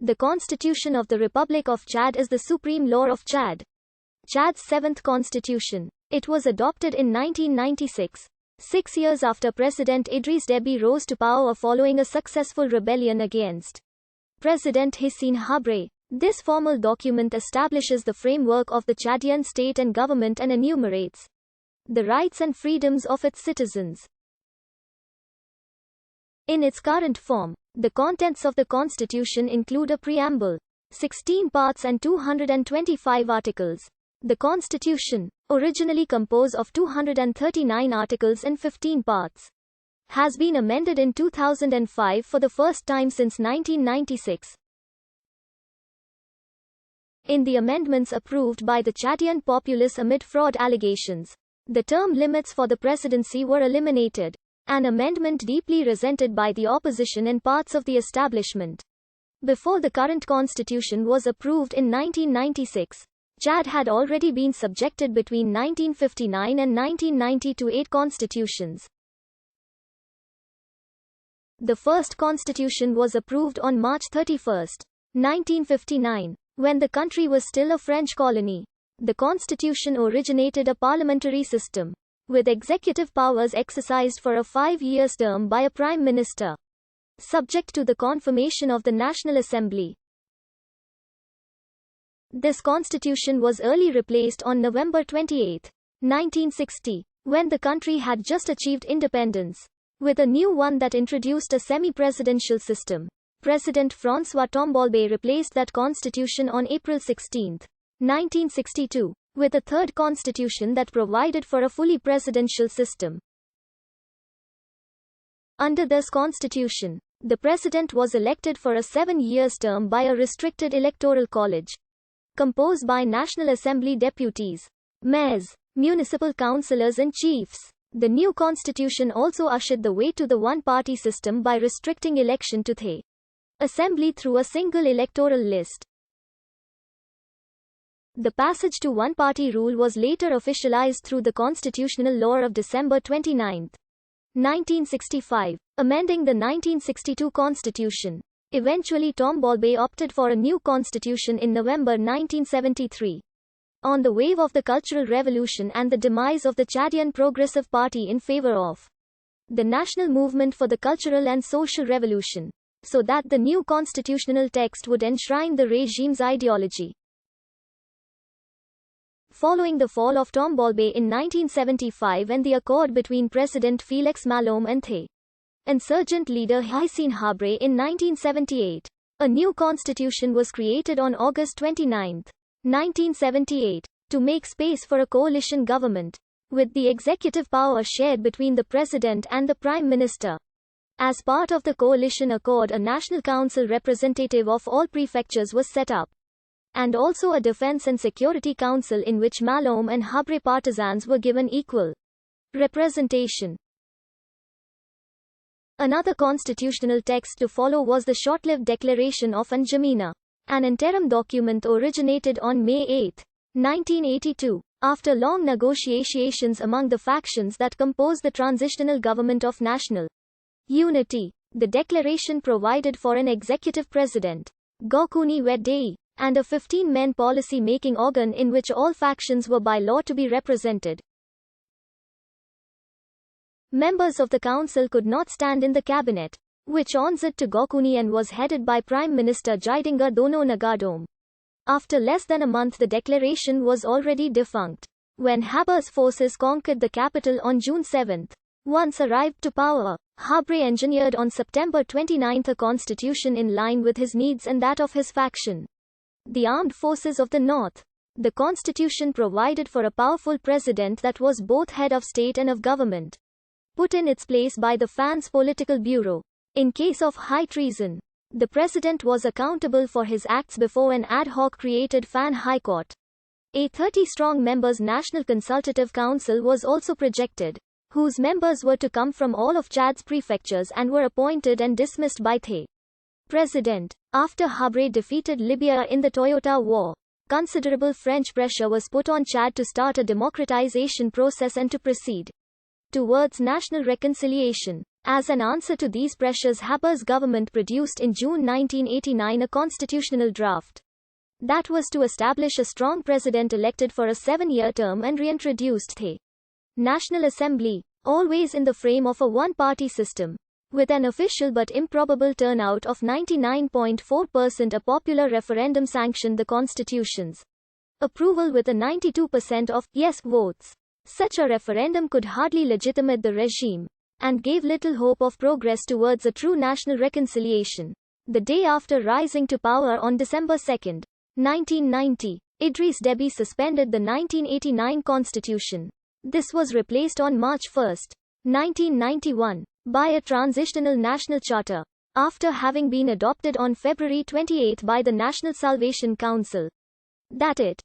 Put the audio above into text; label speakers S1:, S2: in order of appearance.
S1: The Constitution of the Republic of Chad is the supreme law of Chad. Chad's seventh constitution. It was adopted in 1996, 6 years after President Idriss Déby rose to power following a successful rebellion against President Hissène Habré. This formal document establishes the framework of the Chadian state and government and enumerates the rights and freedoms of its citizens. In its current form, the contents of the Constitution include a preamble, 16 parts and 225 articles. The Constitution, originally composed of 239 articles and 15 parts, has been amended in 2005 for the first time since 1996. In the amendments approved by the Chadian populace amid fraud allegations, the term limits for the presidency were eliminated, an amendment deeply resented by the opposition and parts of the establishment. Before the current constitution was approved in 1996, Chad had already been subjected between 1959 and 1990 to 8 constitutions. The first constitution was approved on March 31, 1959, when the country was still a French colony. The constitution originated a parliamentary system, with executive powers exercised for a 5-year term by a prime minister, subject to the confirmation of the National Assembly. This constitution was early replaced on November 28, 1960, when the country had just achieved independence, with a new one that introduced a semi-presidential system. President François Tombolbe replaced that constitution on April 16, 1962, with a third constitution that provided for a fully presidential system. Under this constitution, the president was elected for a 7-year term by a restricted electoral college, composed by National Assembly deputies, mayors, municipal councillors and chiefs. The new constitution also ushered the way to the one-party system by restricting election to the assembly through a single electoral list. The passage to one-party rule was later officialized through the Constitutional Law of December 29, 1965, amending the 1962 Constitution. Eventually Tombolbe opted for a new constitution in November 1973. On the wave of the Cultural Revolution and the demise of the Chadian Progressive Party in favor of the National Movement for the Cultural and Social Revolution, so that the new constitutional text would enshrine the regime's ideology. Following the fall of Tombolbe in 1975 and the accord between President Félix Malhomme and the insurgent leader Hissène Habré in 1978, a new constitution was created on August 29, 1978, to make space for a coalition government, with the executive power shared between the president and the prime minister. As part of the coalition accord, a national council representative of all prefectures was set up, and also a defense and security council in which Malhomme and Habré partisans were given equal representation. Another constitutional text to follow was the short-lived Declaration of N'Djamena, an interim document originated on May 8, 1982, after long negotiations among the factions that compose the transitional government of national unity. The declaration provided for an executive president, Gokuni Weddei, and a 15-man policy-making organ in which all factions were by law to be represented. Members of the council could not stand in the cabinet, which answered to Gokuni and was headed by Prime Minister Jidinga Dono Nagadome. After less than a month, the declaration was already defunct. When Habre's forces conquered the capital on June 7, once arrived to power, Habré engineered on September 29 a constitution in line with his needs and that of his faction, the Armed Forces of the North. The constitution provided for a powerful president that was both head of state and of government, put in its place by the FAN's political bureau. In case of high treason, the president was accountable for his acts before an ad hoc created FAN High Court. A 30-strong members National Consultative Council was also projected, whose members were to come from all of Chad's prefectures and were appointed and dismissed by the president. After Habré defeated Libya in the Toyota War, considerable French pressure was put on Chad to start a democratization process and to proceed towards national reconciliation. As an answer to these pressures, Haber's government produced in June 1989 a constitutional draft that was to establish a strong president elected for a 7-year term and reintroduced the National Assembly, always in the frame of a one-party system. With an official but improbable turnout of 99.4%, a popular referendum sanctioned the constitution's approval with a 92% of yes votes. Such a referendum could hardly legitimate the regime, and gave little hope of progress towards a true national reconciliation. The day after rising to power on December 2, 1990, Idris Deby suspended the 1989 constitution. This was replaced on March 1, 1991, by a transitional national charter, after having been adopted on February 28 by the National Salvation Council. That it